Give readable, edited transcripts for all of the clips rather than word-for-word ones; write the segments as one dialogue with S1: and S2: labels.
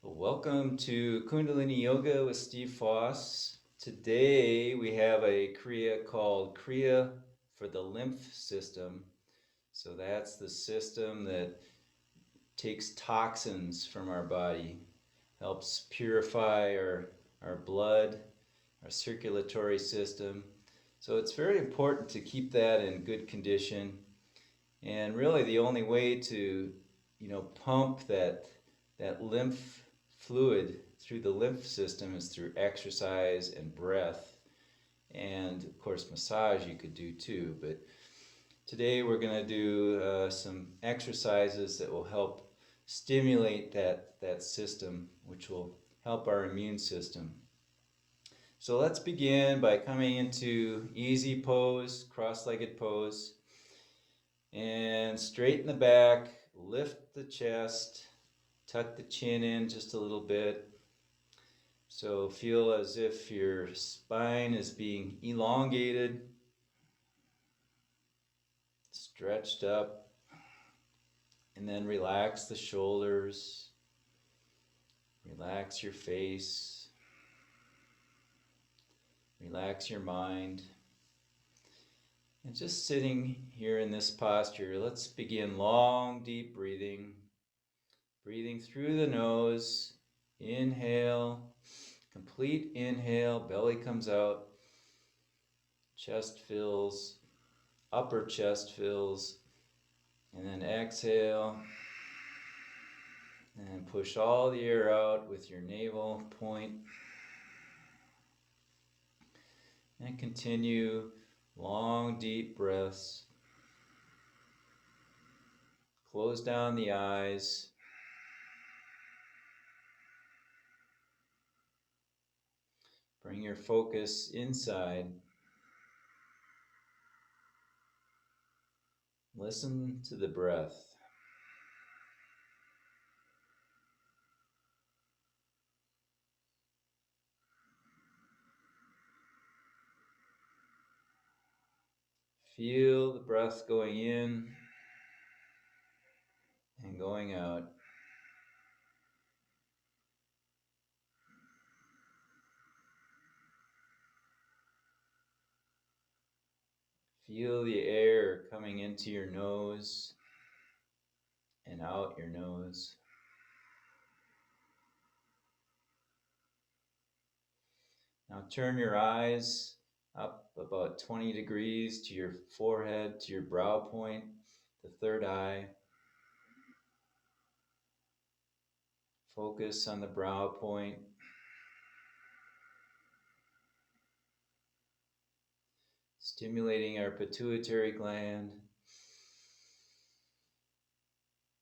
S1: Welcome to Kundalini Yoga with Steve Foss. Today we have a Kriya called Kriya for the lymph system. So that's the system that takes toxins from our body, helps purify our blood, our circulatory system. So it's very important to keep that in good condition. And really the only way to, pump that lymph fluid through the lymph system is through exercise and breath. And of course, massage you could do too. But today we're going to do some exercises that will help stimulate that system, which will help our immune system. So let's begin by coming into easy pose, cross-legged pose, and straighten the back, lift the chest, tuck the chin in just a little bit. So feel as if your spine is being elongated, stretched up, and then relax the shoulders, relax your face, relax your mind. And just sitting here in this posture, let's begin long, deep breathing. Breathing through the nose, inhale, complete inhale, belly comes out, chest fills, upper chest fills, and then exhale, and push all the air out with your navel point, and continue long, deep breaths. Close down the eyes. Bring your focus inside. Listen to the breath. Feel the breath going in and going out. Feel the air coming into your nose and out your nose. Now turn your eyes up about 20 degrees to your forehead, to your brow point, the third eye. Focus on the brow point. Stimulating our pituitary gland.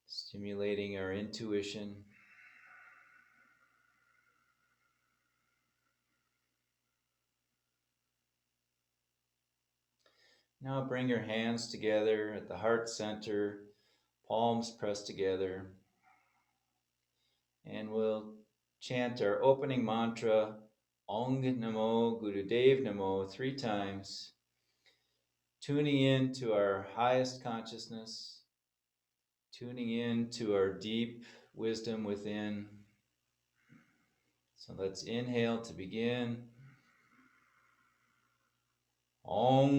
S1: Stimulating our intuition. Now bring your hands together at the heart center, palms pressed together, and we'll chant our opening mantra, Ong Namo Gurudev Namo, 3 times, tuning in to our highest consciousness, tuning in to our deep wisdom within. So let's inhale to begin. Ong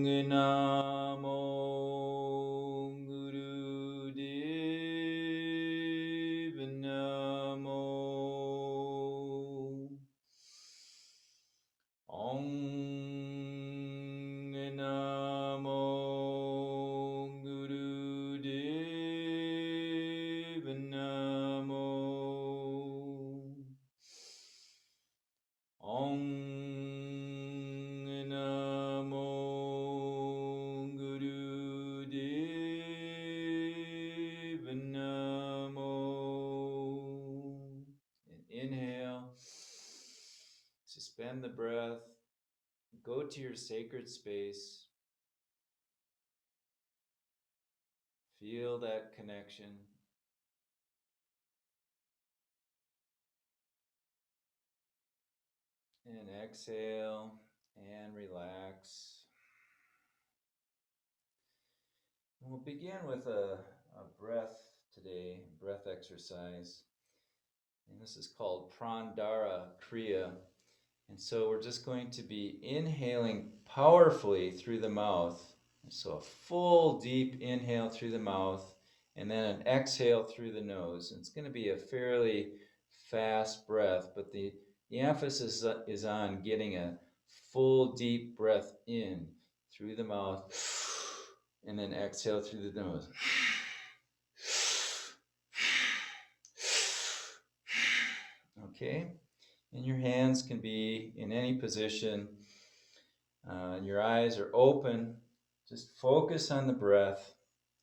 S1: Namo Gurudev Namo. Ong Namo Gurudev Namo. Ong Namo Gurudev Namo. And inhale, suspend the breath, go to your sacred space, feel that connection. And exhale and relax. And we'll begin with a breath today, breath exercise. And this is called Prandara Kriya. And so we're just going to be inhaling powerfully through the mouth. So a full deep inhale through the mouth and then an exhale through the nose. And it's going to be a fairly fast breath, but the emphasis is on getting a full deep breath in through the mouth and then exhale through the nose. Okay, and your hands can be in any position. Your eyes are open. Just focus on the breath.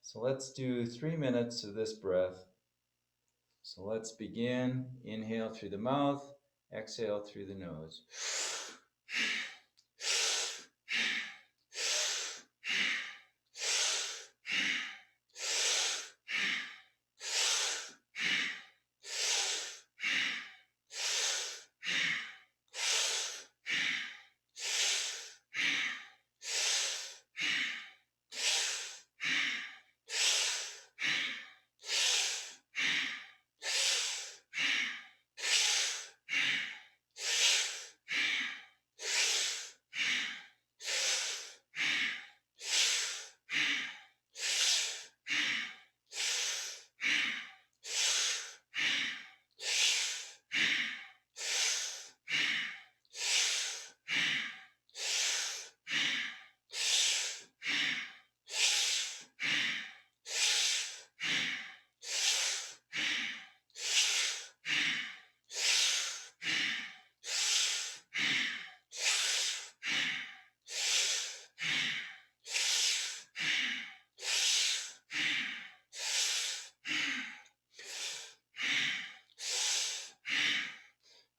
S1: So let's do 3 minutes of this breath. So let's begin. Inhale through the mouth, exhale through the nose.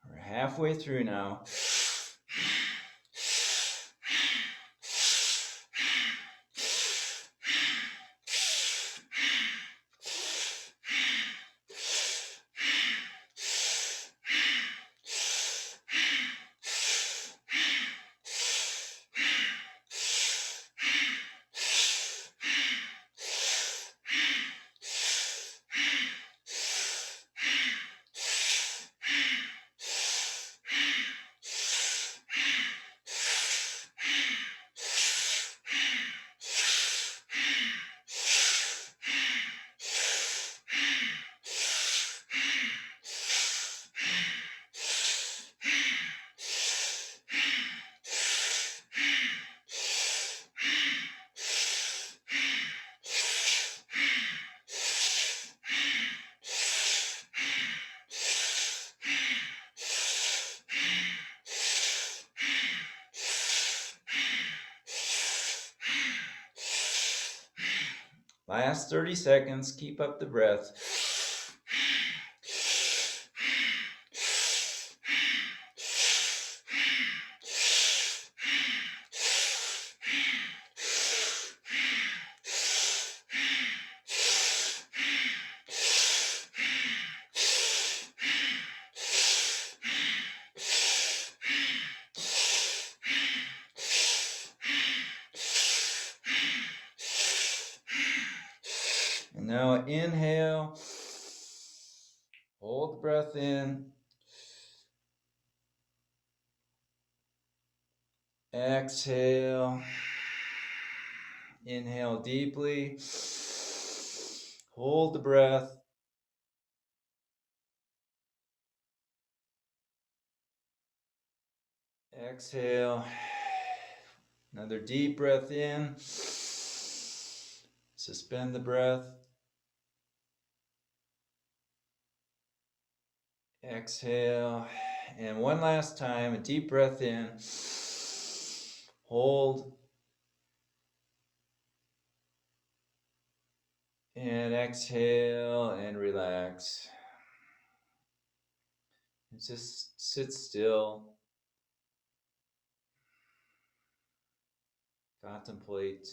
S1: We're halfway through now. Last 30 seconds, keep up the breath. And now inhale, hold the breath in, exhale, inhale deeply, hold the breath, exhale, another deep breath in, suspend the breath, exhale, and one last time, a deep breath in, hold, and exhale, and relax. And just sit still, contemplate.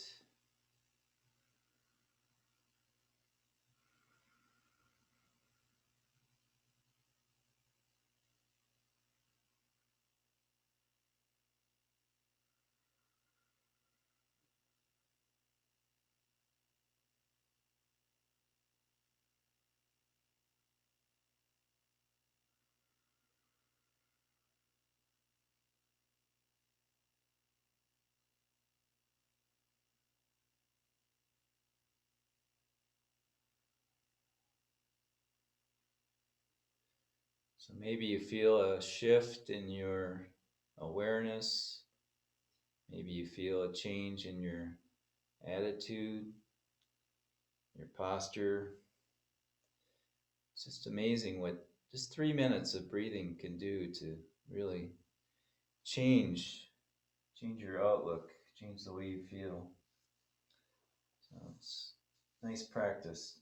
S1: So maybe you feel a shift in your awareness. Maybe you feel a change in your attitude, your posture. It's just amazing what just 3 minutes of breathing can do to really change your outlook, change the way you feel. So it's nice practice.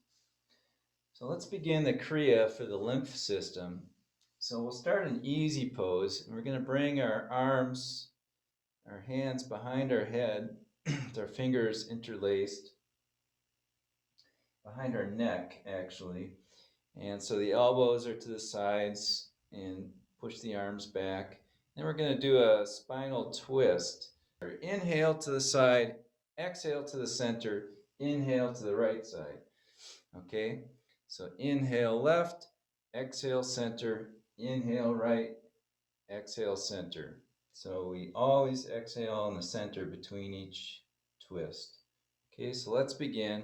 S1: So let's begin the Kriya for the lymph system. So we'll start an easy pose, and we're going to bring our arms, our hands behind our head, with our fingers interlaced, behind our neck actually. And so the elbows are to the sides, and push the arms back. Then we're going to do a spinal twist. Inhale to the side, exhale to the center, inhale to the right side. Okay, so inhale left, exhale center, inhale right, exhale center. So we always exhale in the center between each twist. Okay, so let's begin.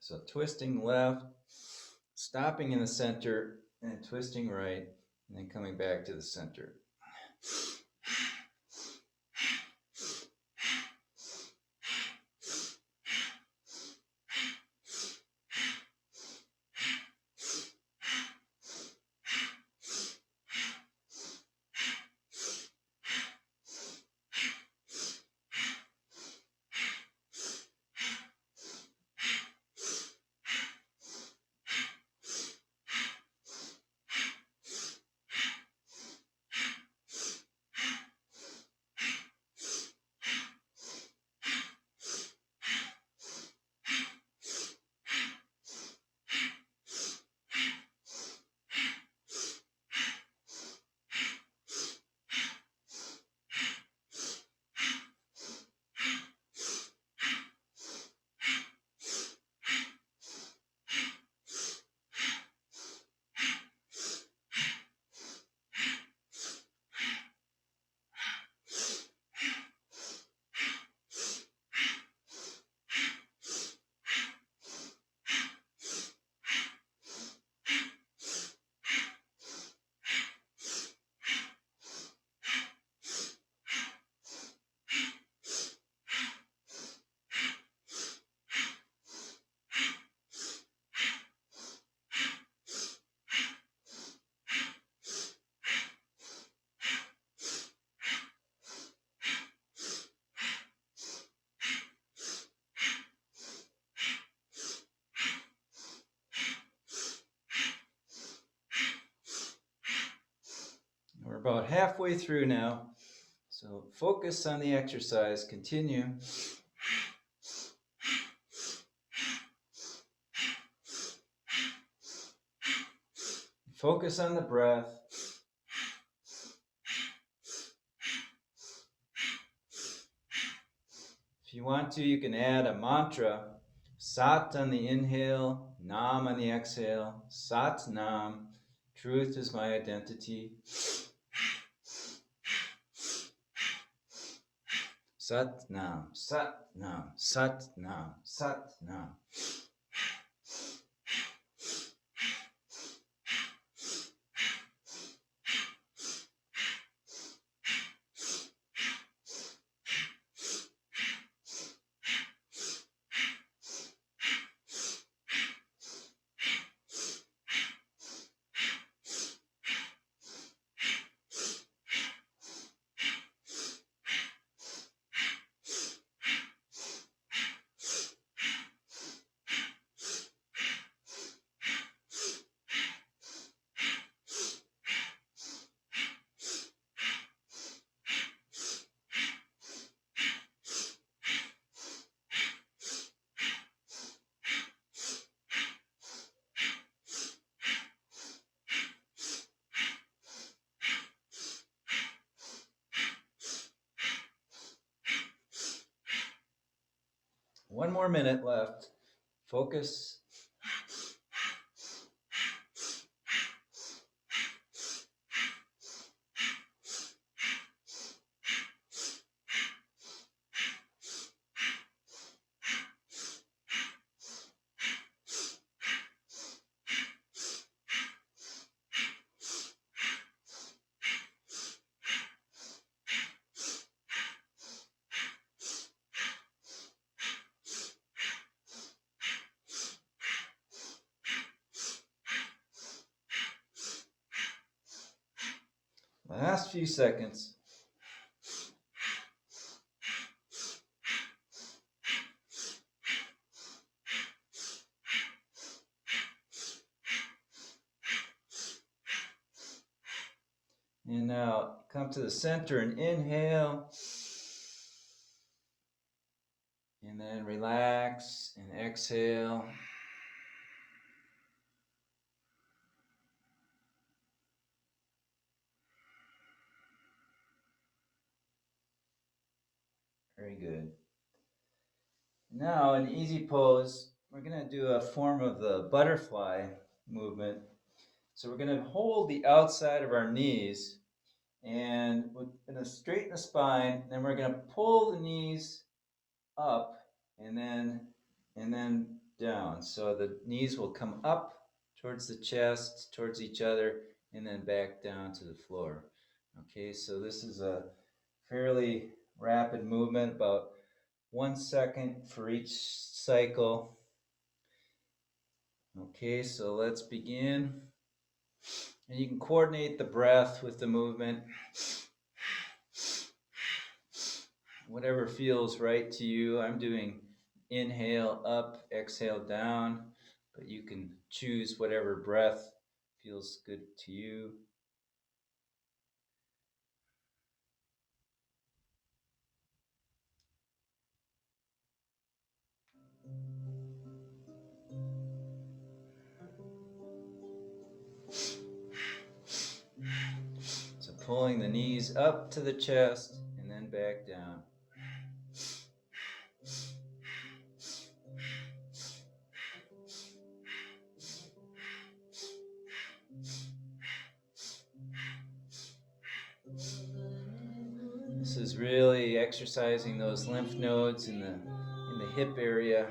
S1: So twisting left, stopping in the center, and twisting right, and then coming back to the center. We're about halfway through now, so focus on the exercise. Continue. Focus on the breath. If you want to, you can add a mantra. Sat on the inhale, Nam on the exhale. Sat Nam, truth is my identity. Sat Nam, Sat Nam, Sat Nam, Sat Nam. One more minute left. Focus. Last few seconds. And now come to the center and inhale. And then relax and exhale. Very good. Now, in easy pose, we're going to do a form of the butterfly movement. So we're going to hold the outside of our knees and we're going to straighten the spine. Then we're going to pull the knees up and then down. So the knees will come up towards the chest, towards each other, and then back down to the floor. Okay, so this is a fairly rapid movement, about 1 second for each cycle. Okay, so let's begin. And you can coordinate the breath with the movement. Whatever feels right to you. I'm doing inhale up, exhale down, but you can choose whatever breath feels good to you. So pulling the knees up to the chest and then back down. This is really exercising those lymph nodes in the hip area.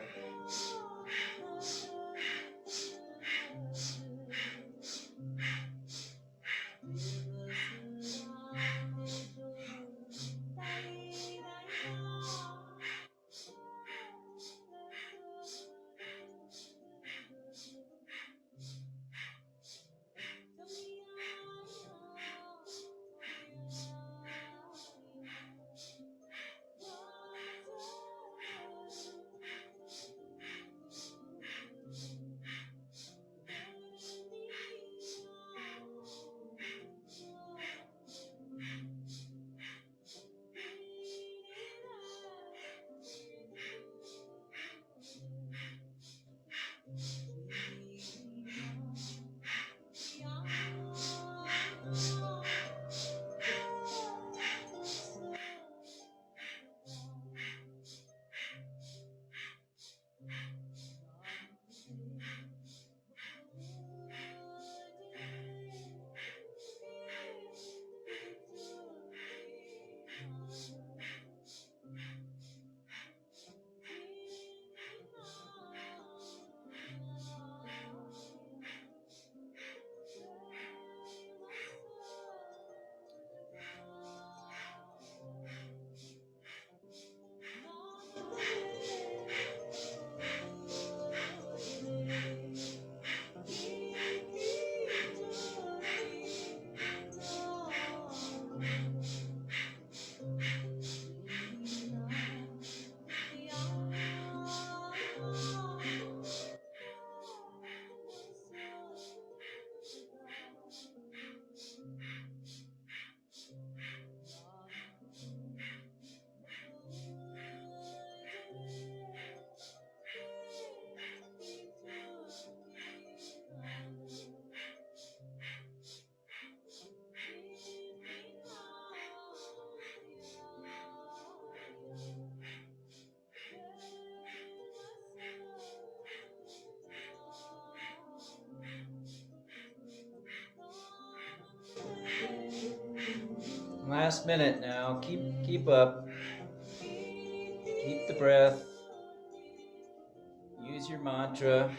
S1: Last minute now. Keep up. Keep the breath. Use your mantra.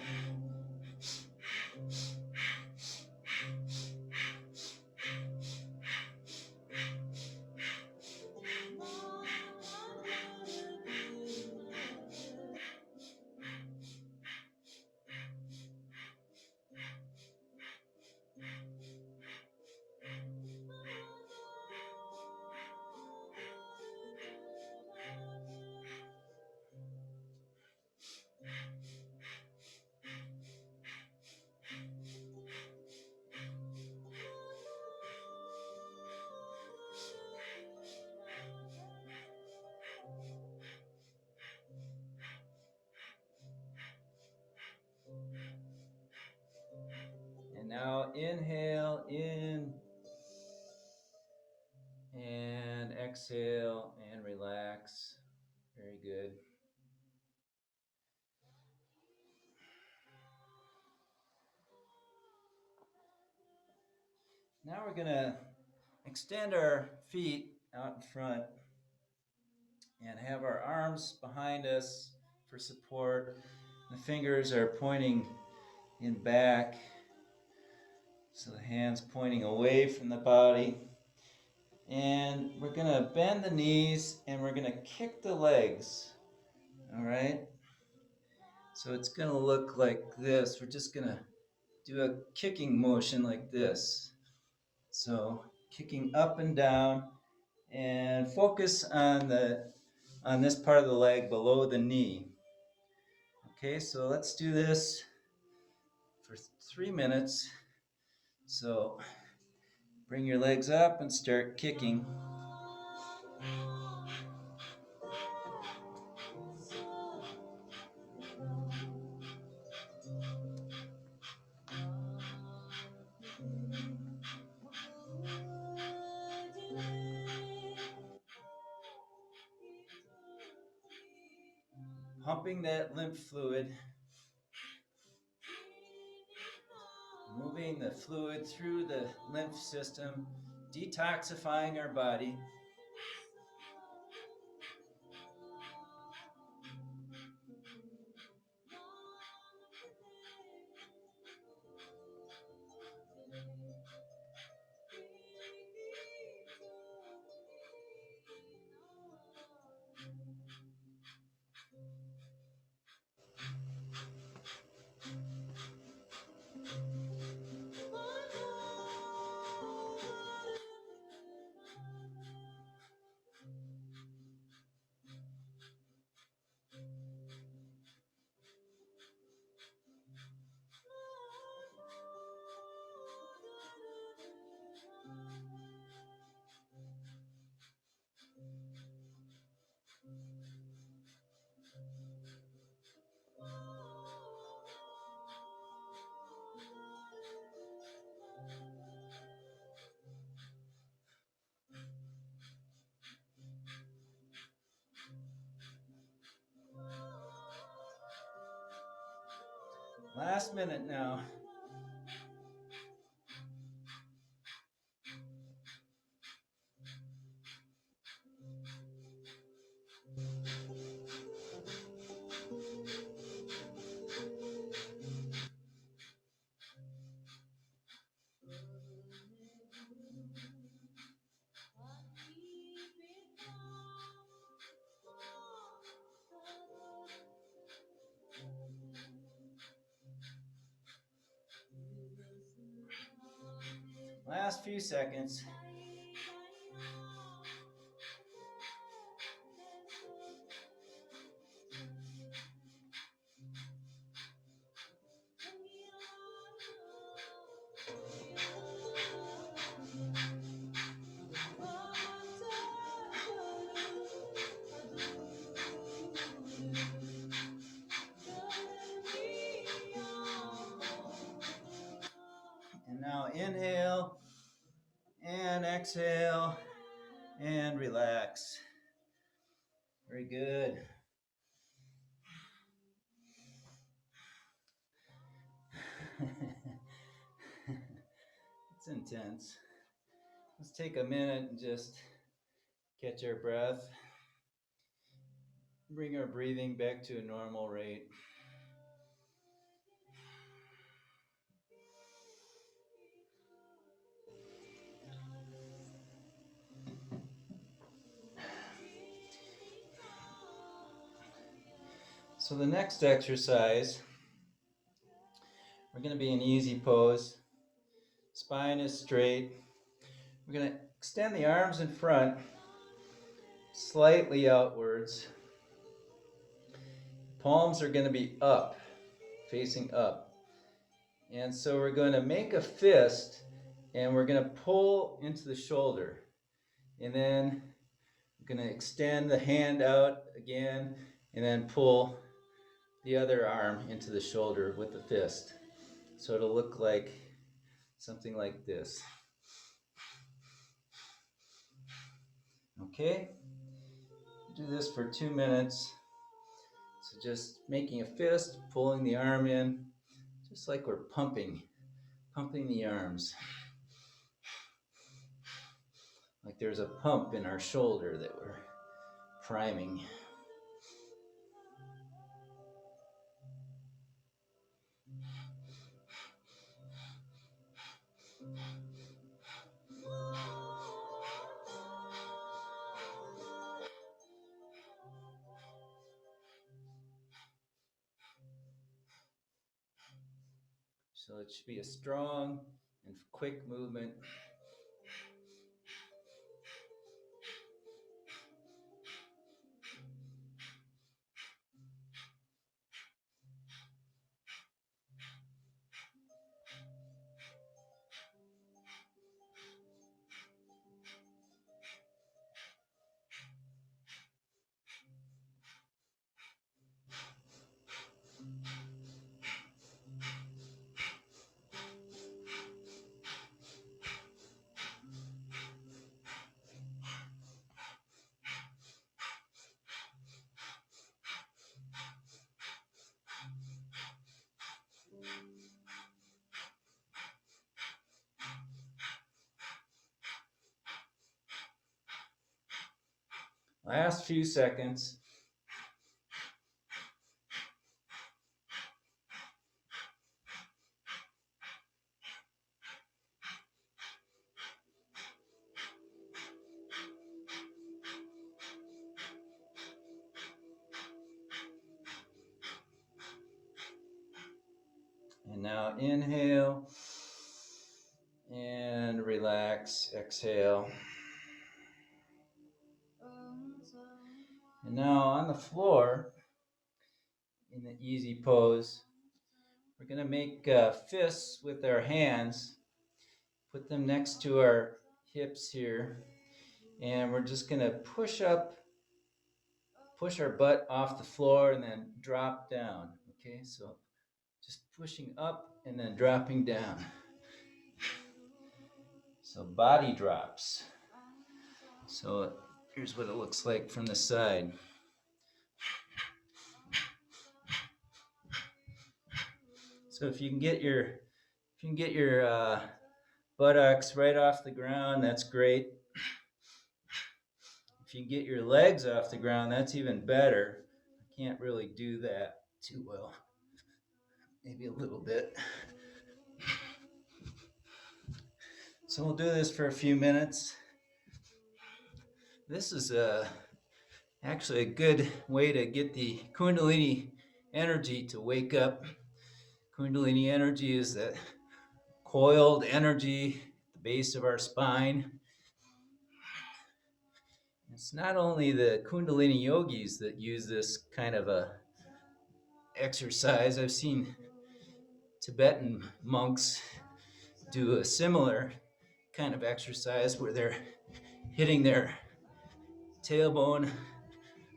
S1: And now inhale in and exhale and relax. Very good. Now we're going to extend our feet out in front and have our arms behind us for support. The fingers are pointing in back, so the hands pointing away from the body. And we're going to bend the knees and we're going to kick the legs. All right? So it's going to look like this. We're just going to do a kicking motion like this. So kicking up and down, and focus on this part of the leg below the knee. Okay, so let's do this for 3 minutes. So bring your legs up and start kicking. Pumping that lymph fluid, moving the fluid through the lymph system, detoxifying our body. Last minute now. Last few seconds. And now inhale and exhale and relax. Very good. It's intense. Let's take a minute and just Catch our breath. Bring our breathing back to a normal rate. So the next exercise, we're going to be in easy pose. Spine is straight. We're going to extend the arms in front, slightly outwards. Palms are going to be up, facing up. And so we're going to make a fist, and we're going to pull into the shoulder. And then we're going to extend the hand out again, and then pull the other arm into the shoulder with the fist. So it'll look like something like this. Okay? Do this for 2 minutes. So just making a fist, pulling the arm in, just like we're pumping the arms. Like there's a pump in our shoulder that we're priming. So it should be a strong and quick movement. Last few seconds. And now inhale and relax, exhale. And now on the floor, in the easy pose, we're going to make fists with our hands, put them next to our hips here, and we're just going to push our butt off the floor and then drop down. Okay, so just pushing up and then dropping down. So body drops. So here's what it looks like from the side. So if you can get your buttocks right off the ground, that's great. If you can get your legs off the ground, that's even better. I can't really do that too well. Maybe a little bit. So we'll do this for a few minutes. This is actually a good way to get the Kundalini energy to wake up. Kundalini energy is that coiled energy at the base of our spine. It's not only the Kundalini yogis that use this kind of a exercise. I've seen Tibetan monks do a similar kind of exercise where they're hitting their tailbone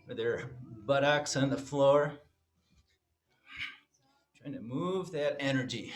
S1: or their buttocks on the floor, trying to move that energy.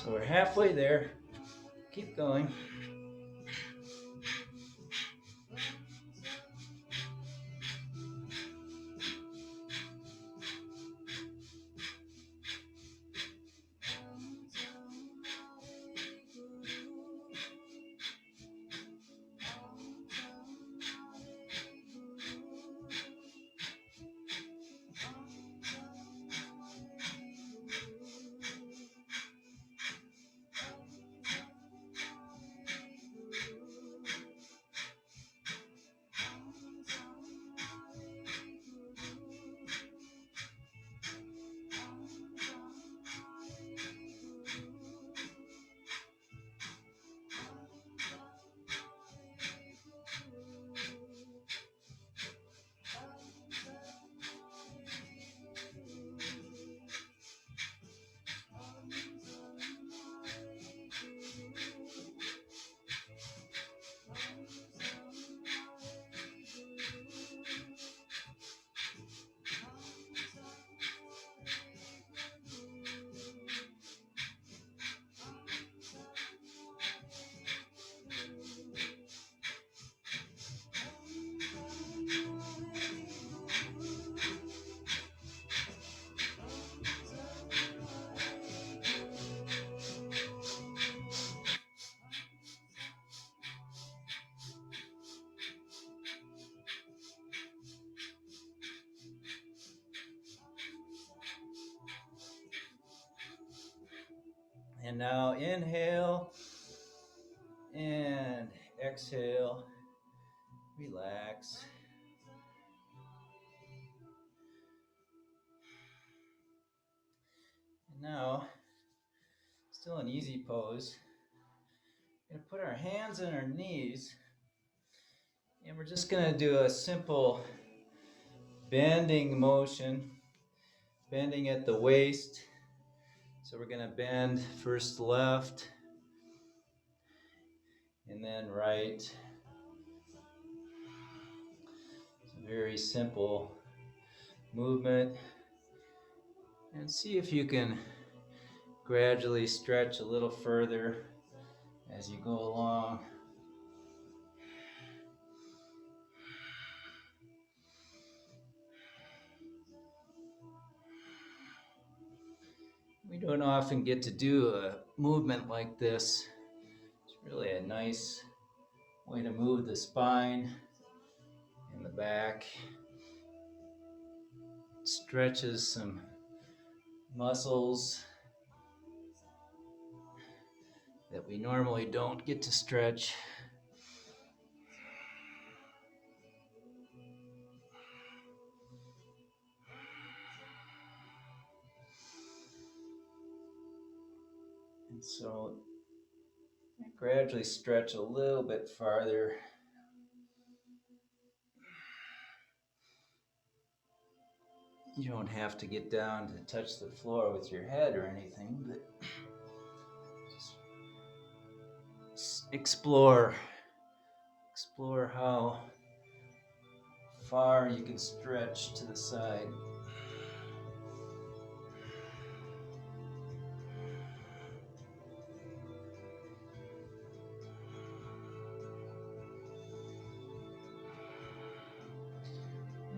S1: So we're halfway there. Keep going. And now inhale and exhale. Relax. And now, still an easy pose. We're going to put our hands on our knees, and we're just going to do a simple bending motion, bending at the waist. So we're going to bend first left and then right. It's a very simple movement. And see if you can gradually stretch a little further as you go along. We don't often get to do a movement like this. It's really a nice way to move the spine and the back. It stretches some muscles that we normally don't get to stretch. And so I gradually stretch a little bit farther. You don't have to get down to touch the floor with your head or anything, but just explore how far you can stretch to the side.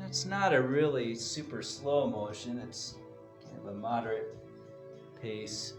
S1: It's not a really super slow motion, it's kind of a moderate pace.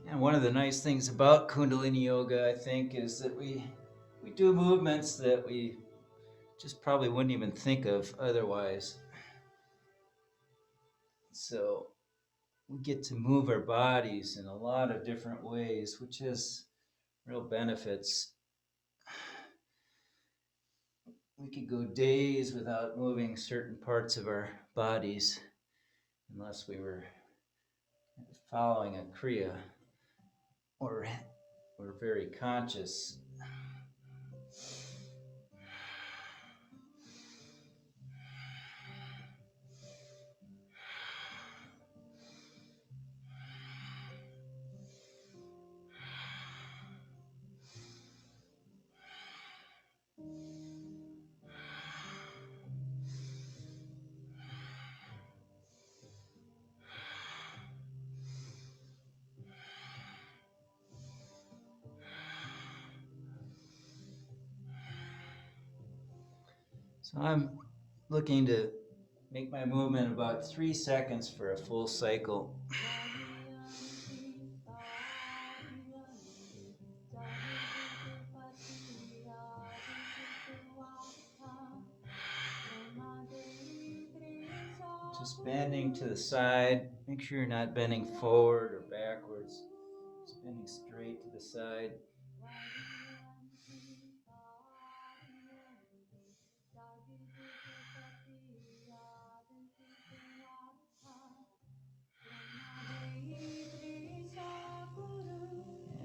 S1: And one of the nice things about Kundalini Yoga, I think, is that we do movements that we just probably wouldn't even think of otherwise. So we get to move our bodies in a lot of different ways, which has real benefits. We could go days without moving certain parts of our bodies unless we were following a Kriya or we're very conscious. So I'm looking to make my movement about 3 seconds for a full cycle. Just bending to the side. Make sure you're not bending forward or backwards. Just bending straight to the side.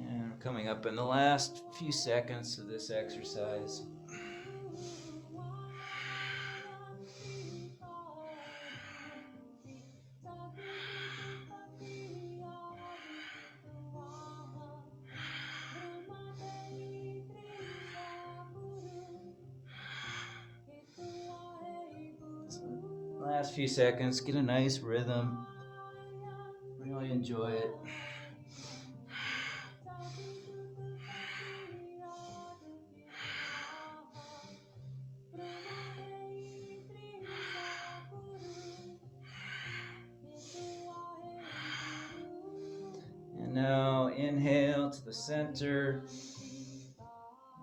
S1: And we're coming up in the last few seconds of this exercise. Last few seconds, get a nice rhythm. Really enjoy it. And now inhale to the center,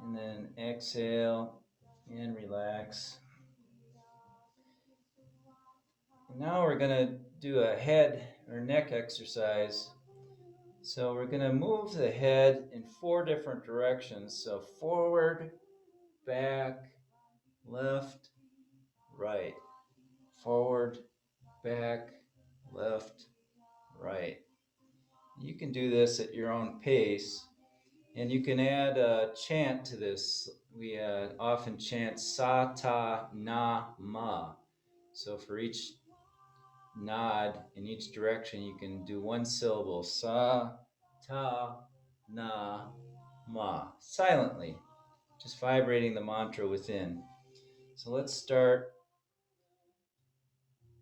S1: and then exhale and relax. And now we're going to do a head or neck exercise. So we're going to move the head in 4 different directions. So forward, back, left, right. Forward, back, left, right. You can do this at your own pace, and you can add a chant to this. We often chant sa, ta, na, ma. So for each nod in each direction, you can do one syllable, sa, ta, na, ma, silently, just vibrating the mantra within. So let's start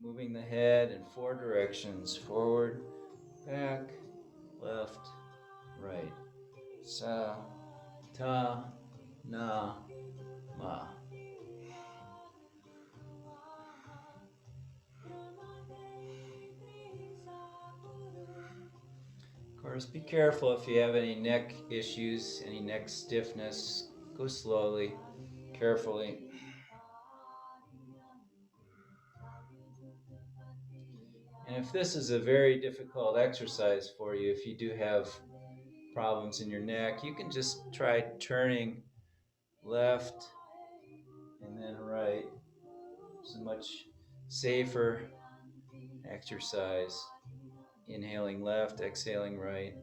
S1: moving the head in 4 directions, forward, back, left, right. Sa, ta, na, ma. Of course, be careful if you have any neck issues, any neck stiffness. Go slowly, carefully. And if this is a very difficult exercise for you, if you do have problems in your neck, you can just try turning left and then right. It's a much safer exercise. Inhaling left, exhaling right.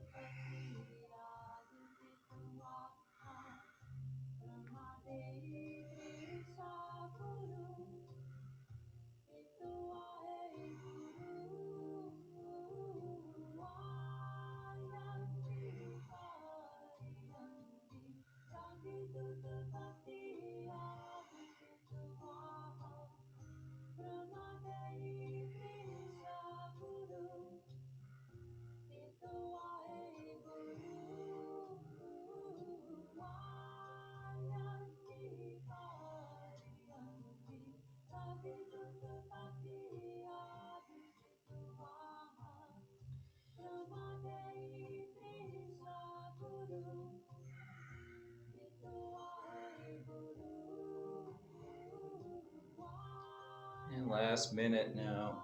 S1: And last minute now.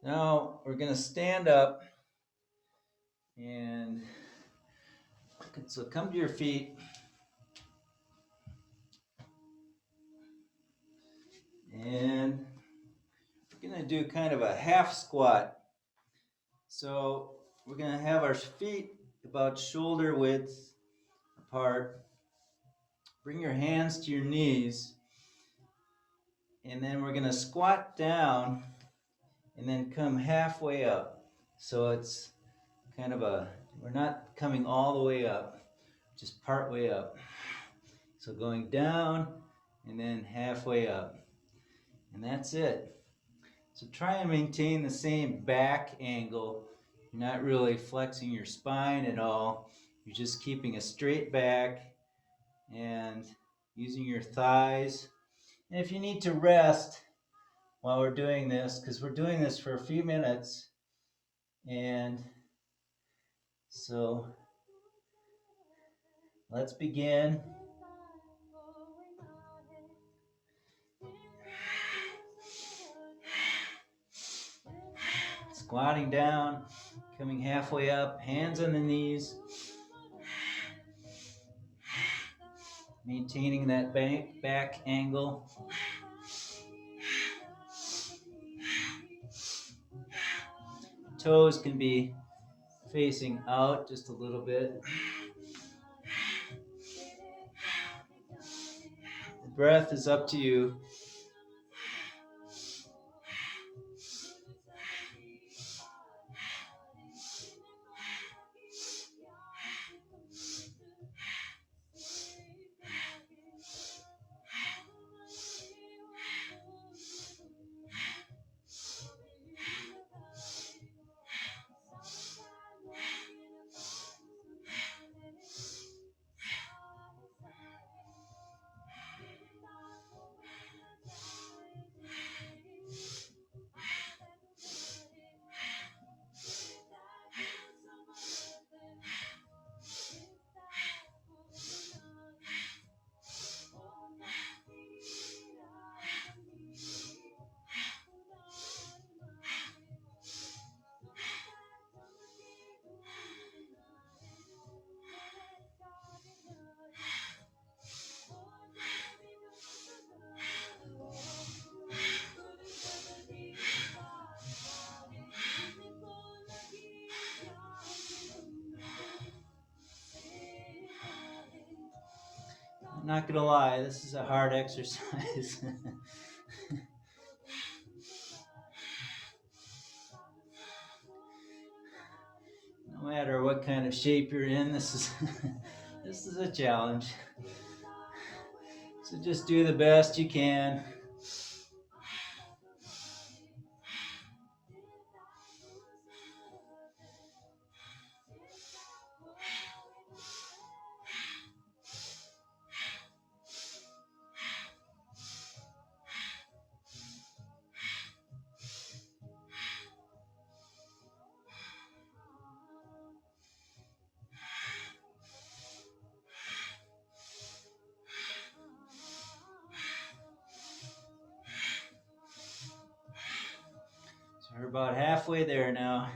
S1: Now we're going to stand up, and so come to your feet, and we're going to do kind of a half squat. So we're going to have our feet about shoulder width apart. Bring your hands to your knees, and then we're going to squat down and then come halfway up. So it's kind of we're not coming all the way up, just part way up. So going down and then halfway up. And that's it. So try and maintain the same back angle. You're not really flexing your spine at all. You're just keeping a straight back and using your thighs. And if you need to rest while we're doing this, because we're doing this for a few minutes, and so let's begin. Squatting down, coming halfway up, hands on the knees. Maintaining that back angle. Toes can be facing out just a little bit. The breath is up to you. I'm not gonna lie, this is a hard exercise. No matter what kind of shape you're in, this is a challenge. So just do the best you can. So we're about halfway there now.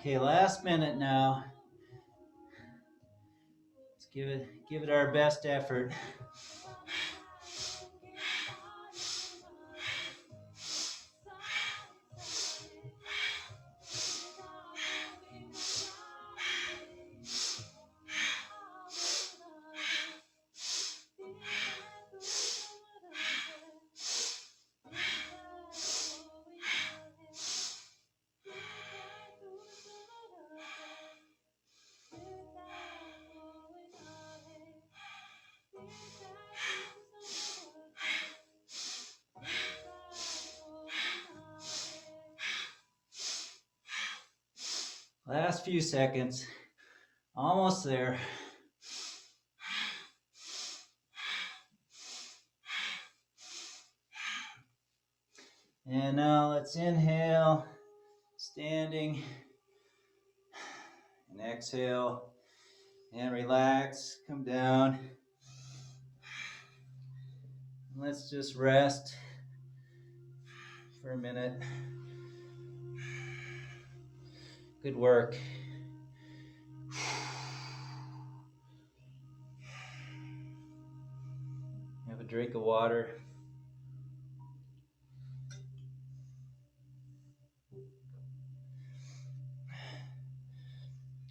S1: Okay, last minute now. Let's give it our best effort. Last few seconds. Almost there. And now let's inhale, standing, and exhale, and relax, come down. Let's just rest for a minute. Good work. Have a drink of water.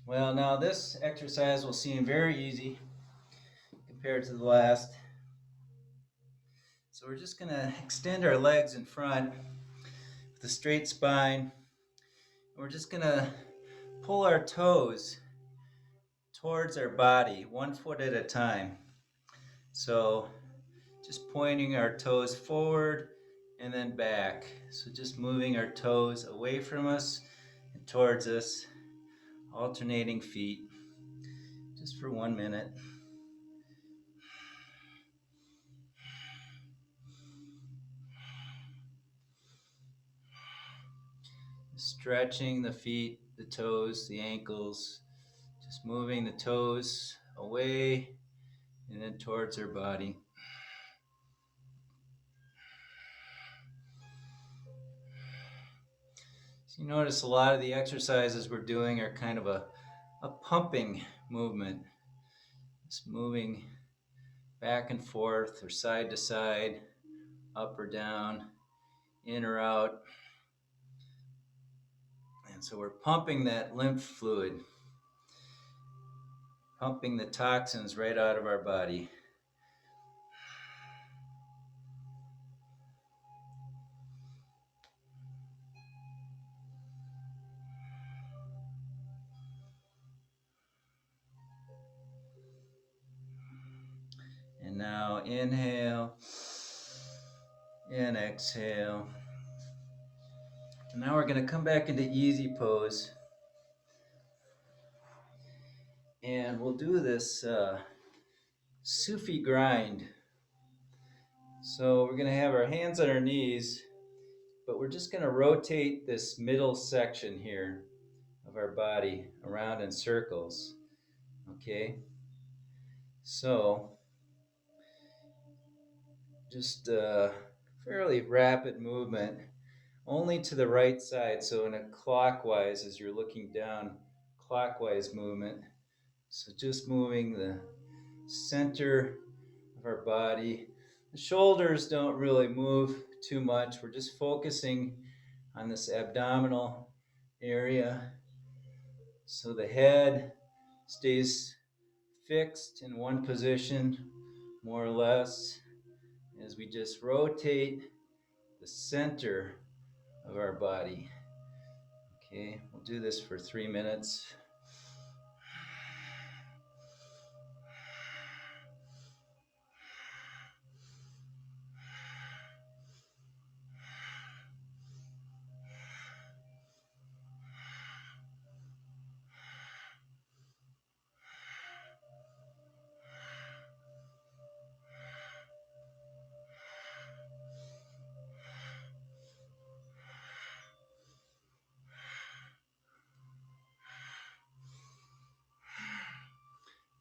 S1: Well, now this exercise will seem very easy compared to the last. So we're just going to extend our legs in front with a straight spine. And we're just going to pull our toes towards our body, 1 foot at a time. So just pointing our toes forward and then back. So just moving our toes away from us and towards us, alternating feet, just for 1 minute. Stretching the feet, the toes, the ankles, just moving the toes away and then towards our body. So you notice a lot of the exercises we're doing are kind of a pumping movement. Just moving back and forth or side to side, up or down, in or out. And so we're pumping that lymph fluid, pumping the toxins right out of our body. And now inhale and exhale. And now we're going to come back into easy pose. And we'll do this Sufi grind. So we're going to have our hands on our knees, but we're just going to rotate this middle section here of our body around in circles. Okay? So just a fairly rapid movement, only to the right side. So in a clockwise, as you're looking down, clockwise movement. So just moving the center of our body. The shoulders don't really move too much. We're just focusing on this abdominal area. So the head stays fixed in one position, more or less, as we just rotate the center of our body. Okay, we'll do this for 3 minutes.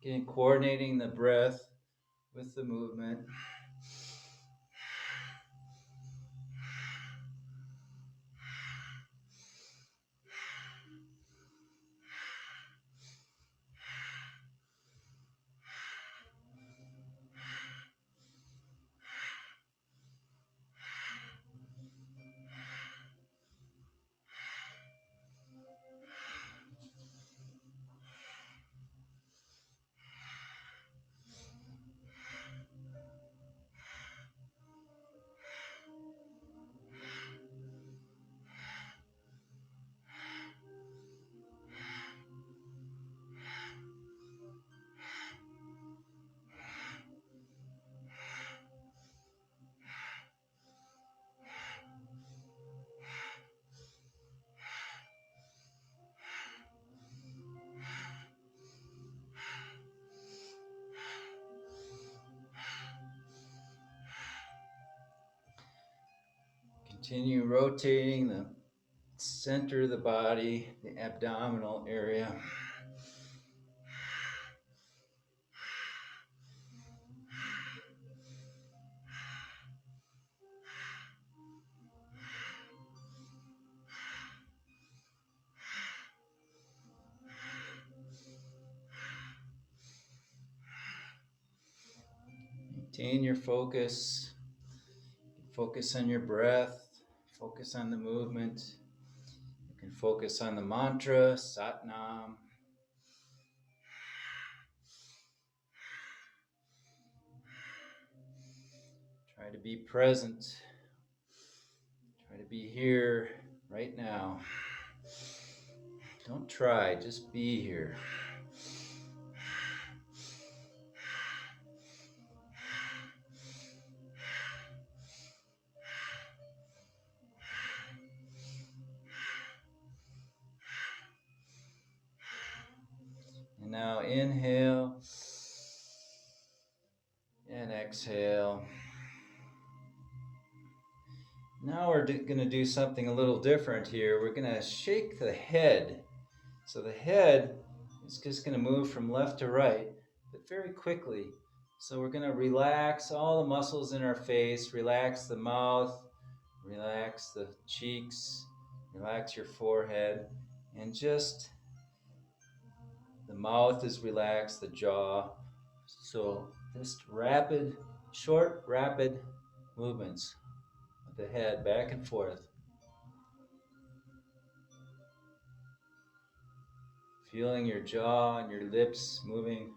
S1: Again, coordinating the breath with the movement. Continue rotating the center of the body, the abdominal area. Maintain your focus. Focus on your breath. Focus on the movement. You can focus on the mantra, Sat Nam. Try to be present. Try to be here right now. Don't try, just be here. And now inhale and exhale. Now we're going to do something a little different here. We're going to shake the head. So the head is just going to move from left to right, but very quickly. So we're going to relax all the muscles in our face, relax the mouth, relax the cheeks, relax your forehead, and just the mouth is relaxed, the jaw. So just short, rapid movements with the head back and forth. Feeling your jaw and your lips moving.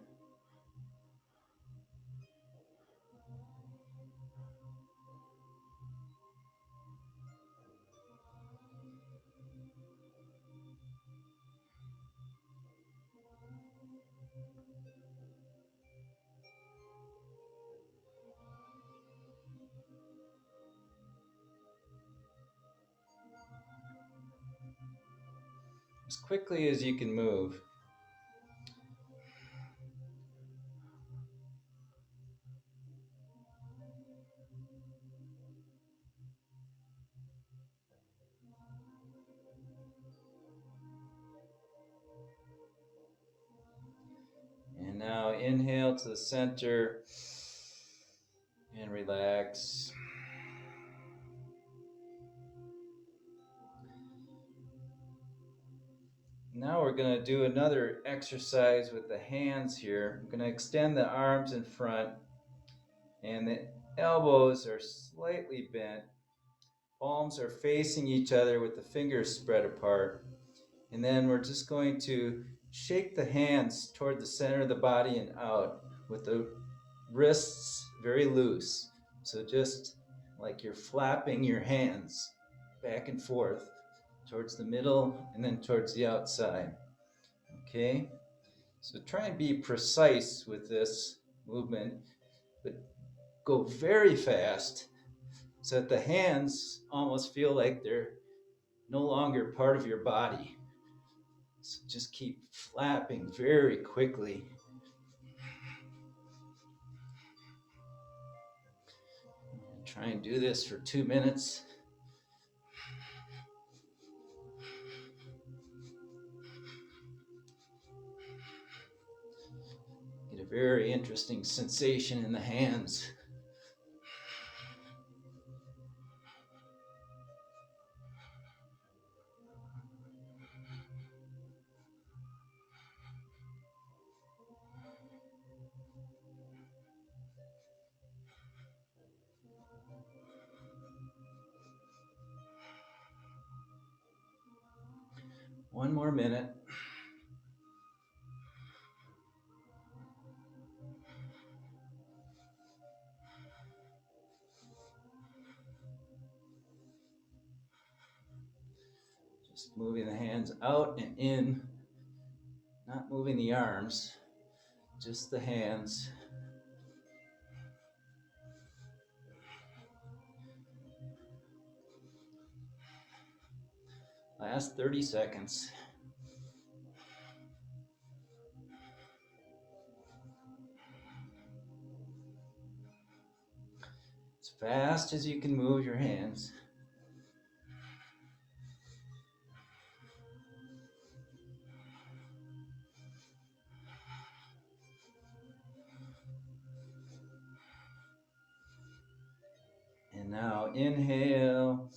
S1: As quickly as you can move. And now inhale to the center and relax. Now we're going to do another exercise with the hands here. I'm going to extend the arms in front and the elbows are slightly bent. Palms are facing each other with the fingers spread apart. And then we're just going to shake the hands toward the center of the body and out with the wrists very loose. So just like you're flapping your hands back and forth towards the middle and then towards the outside. Okay? So try and be precise with this movement, but go very fast so that the hands almost feel like they're no longer part of your body. So just keep flapping very quickly. Try and do this for 2 minutes. Get a very interesting sensation in the hands. One more minute. Just moving the hands out and in, not moving the arms, just the hands. Last 30 seconds. As fast as you can move your hands. now inhale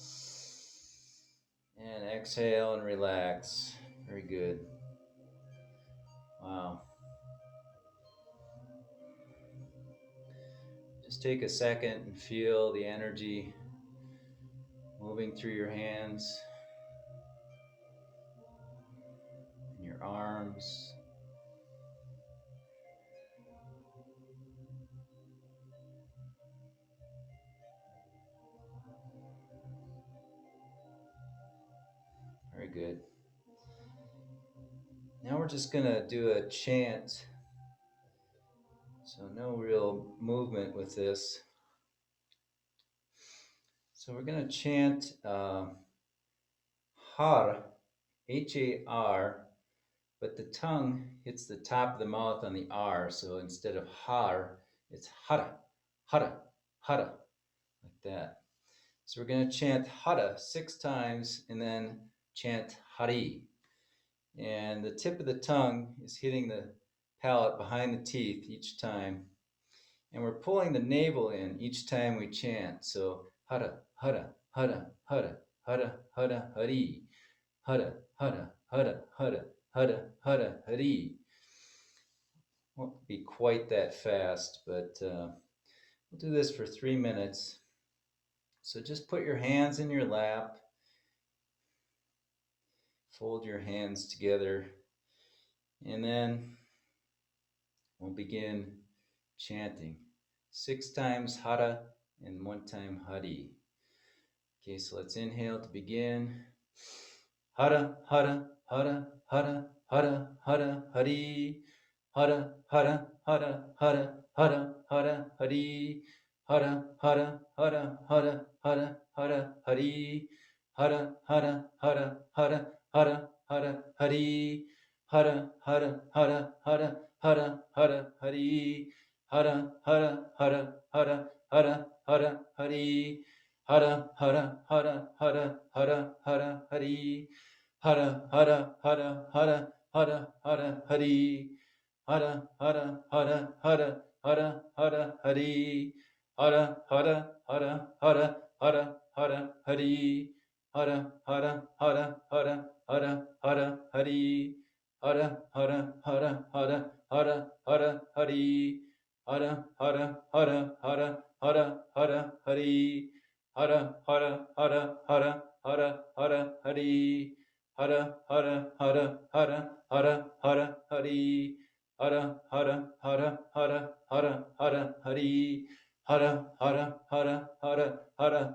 S1: and exhale and relax. Very good. Wow. Just take a second and feel the energy moving through your hands and your arms. Very good. Now we're just going to do a chant. So no real movement with this. So we're going to chant Har, H-A-R, but the tongue hits the top of the mouth on the R. So instead of Har, it's Hara, Hara, Hara, like that. So we're going to chant Hara 6 times and then chant Hari. And the tip of the tongue is hitting the palate behind the teeth each time. And we're pulling the navel in each time we chant. So Hara, Hara, Hara, Hara, Hara, Hara, Hari. Hara, Hara, Hara, Hara, Hara, Hara, Hari. Won't be quite that fast, but we'll do this for 3 minutes. So just put your hands in your lap. Fold your hands together, and then we'll begin chanting 6 times Hara and 1 time Hari. Okay, so let's inhale to begin. Hara, Hara, Hara, Hara, Hara, Hara, Hari. Hara, Hara, Hara, Hara, Hara, Hara, Hari. Hara, Hara, Hara, Hara, Hara, Hara, Hari. Hara, Hara, Hara, Hara, Hara, Hara, Hari. Hara, Hara, Hara, Hara, Hara, Hara, Hari. Hara, Hara, Hara, Hara, Hara, Hara, Hari. Hara, Hara, Hara, Hara, Hara, Hara, Hari. Hara, Hara, Hara, Hara, Hara, Hara, Hari. Hara, Hara, Hara, Hara, Hara, Hara, Hari. Hara, Hara, Hara, Hara, Hara, Hara, Hari. Hara, Hara, Hara, Hara, Hara, Hara, Hari. Hara, Hara, Hara, Hara, Hara, Hara, Hari. Hara, Hara, Hara, Hara, Hara, Hara, Hari. Hara, Hara, Hara, Hara, Hara, Hara, Hari. Hara, Hara, Hara, Hara, Hara, Hara, Hari. Hara, Hara, Hara, Hara, Hara, Hara, Hari. Hara, Hara, Hara, Hara, Hara, Hara, Hari. Hara, Hara, Hara, Hara, Hara, Hara,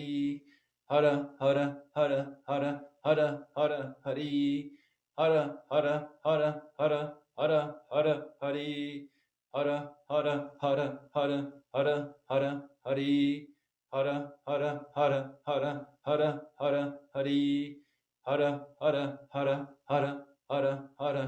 S1: Hari. Hara, Hara, Hara, Hara, Hara, Hara, Hari. Hara, Hara, Hara, Hara, Hara, Hara, Hari. Hara, Hara, Hara, Hara, Hara, Hara, Hari. Hara, Hara, Hara, Hara, Hara, Hara,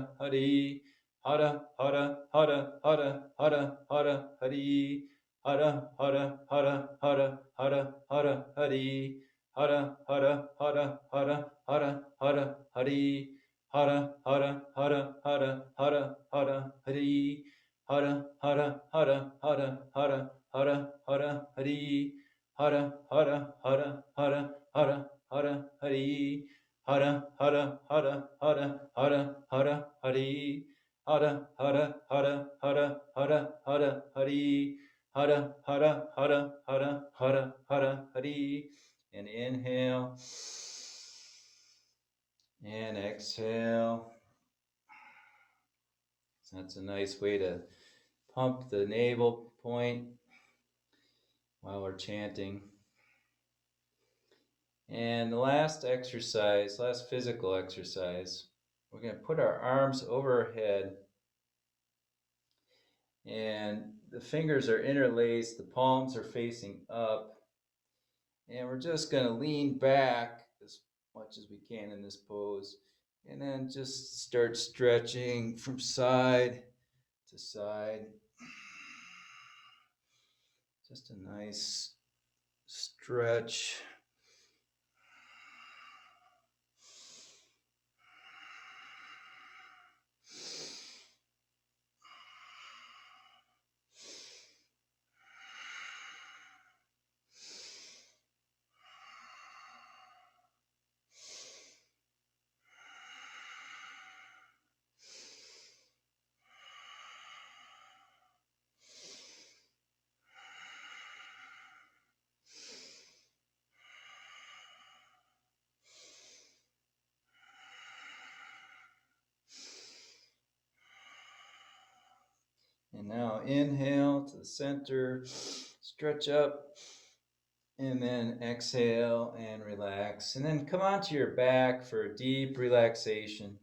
S1: Hari. Hara, Hara, Hara, Hara, Hara, Hara, Hari. Hara, Hara, Hara, Hara, Hara, Hara, Hari. Hara, Hara, Hara, Hara, Hara, Hara, Hari. Hara, Hara, Hara, Hara, Hara, Hara, Hari. Hara, Hara, Hara, Hara, Hara, Hara, Hara, Hari. Hara, Hara, Hara, Hara, Hara, Hara, Hari. Hara, Hara, Hara, Hara, Hara, Hara, Hari. Hara, Hara, Hara, Hara, Hara, Hara, Hari. Hara, Hara, Hara, Hara, Hara, Hara, Hari. And inhale. And exhale. So that's a nice way to pump the navel point while we're chanting. And the last exercise, last physical exercise, we're going to put our arms over our head, and the fingers are interlaced, the palms are facing up, and we're just going to lean back as much as we can in this pose, and then just start stretching from side to side. Just a nice stretch. And now inhale to the center, stretch up, and then exhale and relax. And then come onto your back for a deep relaxation.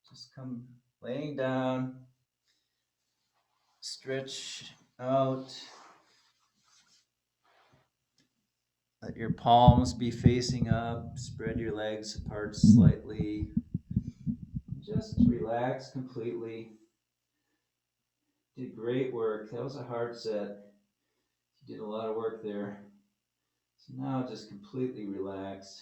S1: Just come laying down, stretch out. Let your palms be facing up, spread your legs apart slightly. Just relax completely. Did great work. That was a hard set. You did a lot of work there. So now just completely relax.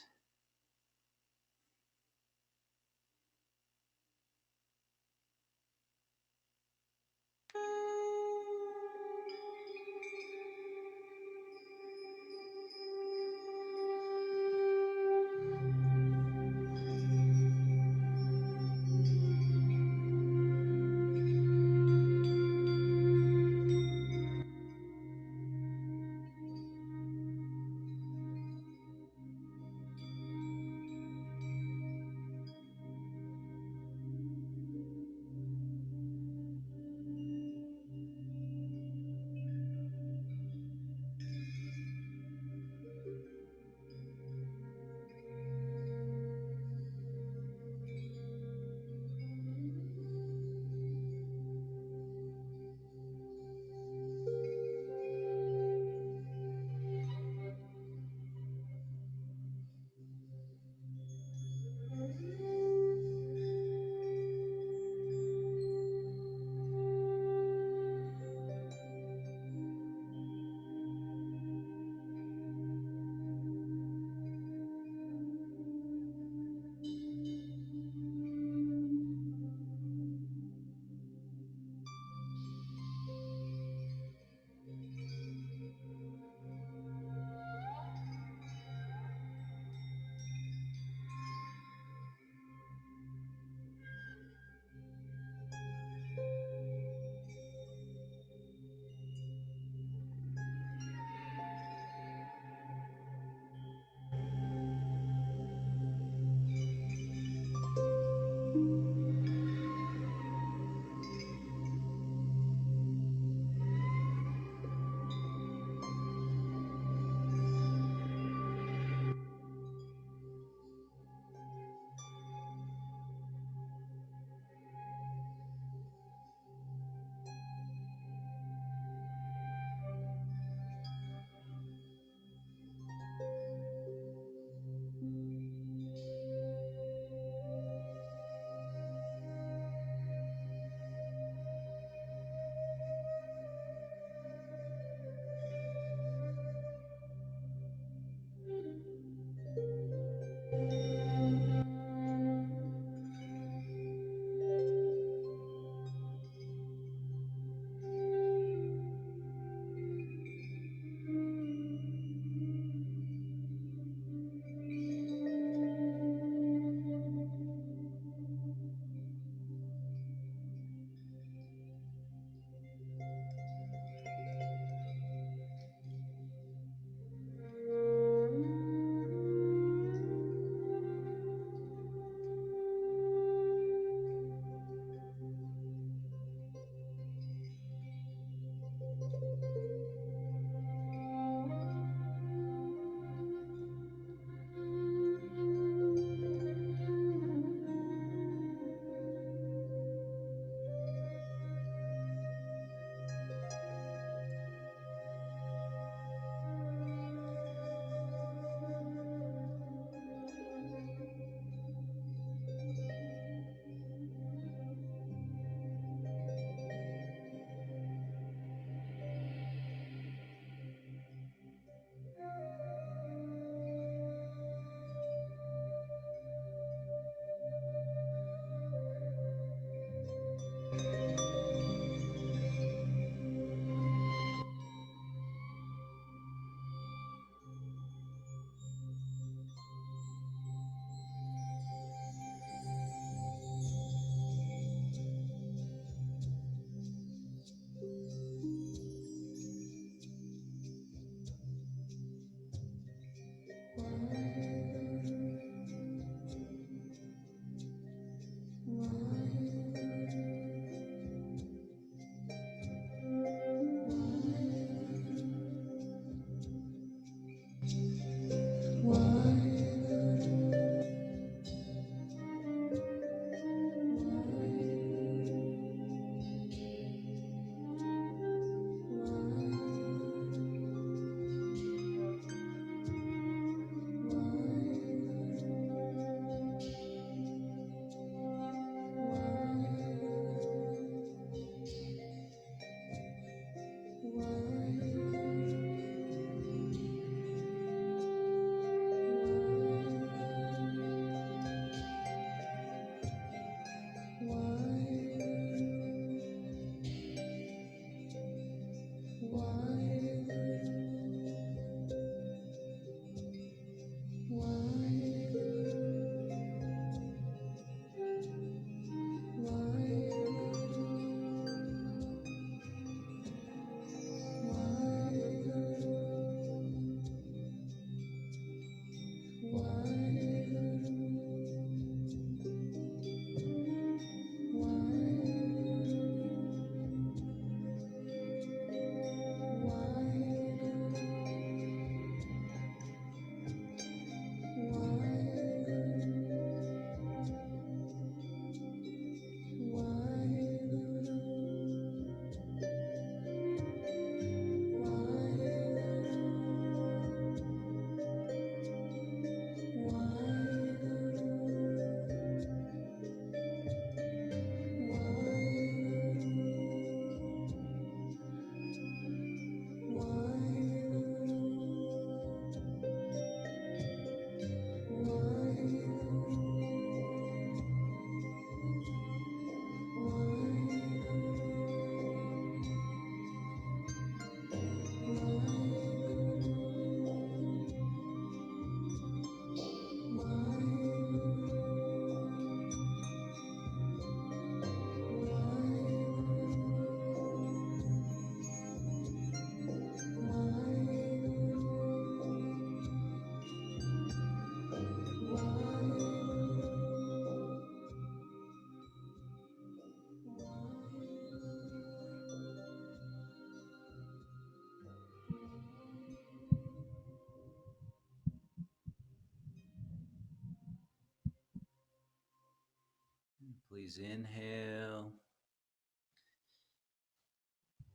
S1: Please inhale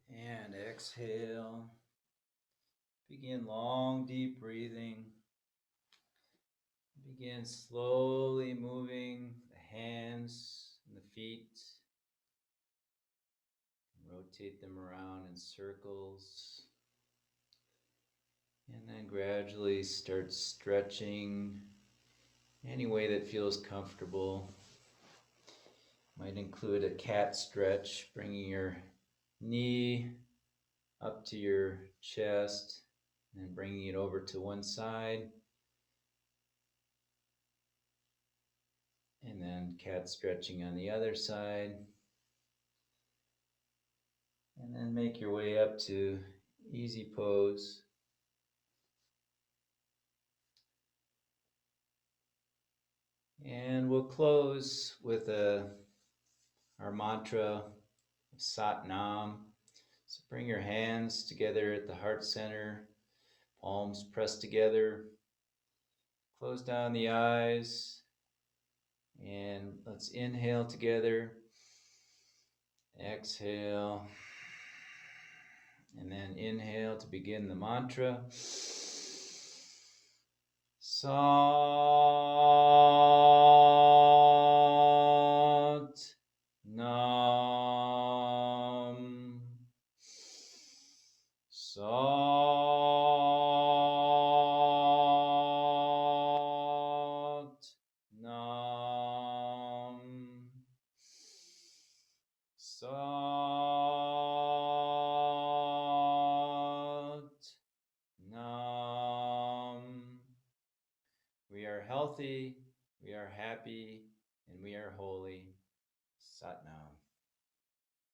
S1: and exhale. Begin long, deep breathing. Begin slowly moving the hands and the feet. Rotate them around in circles. And then gradually start stretching any way that feels comfortable. Might include a cat stretch, bringing your knee up to your chest and then bringing it over to one side. And then cat stretching on the other side. And then make your way up to easy pose. And we'll close with our mantra, Sat Nam. So bring your hands together at the heart center, palms pressed together. Close down the eyes, and let's inhale together. Exhale, and then inhale to begin the mantra. Sat Nam. Sat Nam. Sat Nam. We are healthy, we are happy, and we are holy. Sat Nam.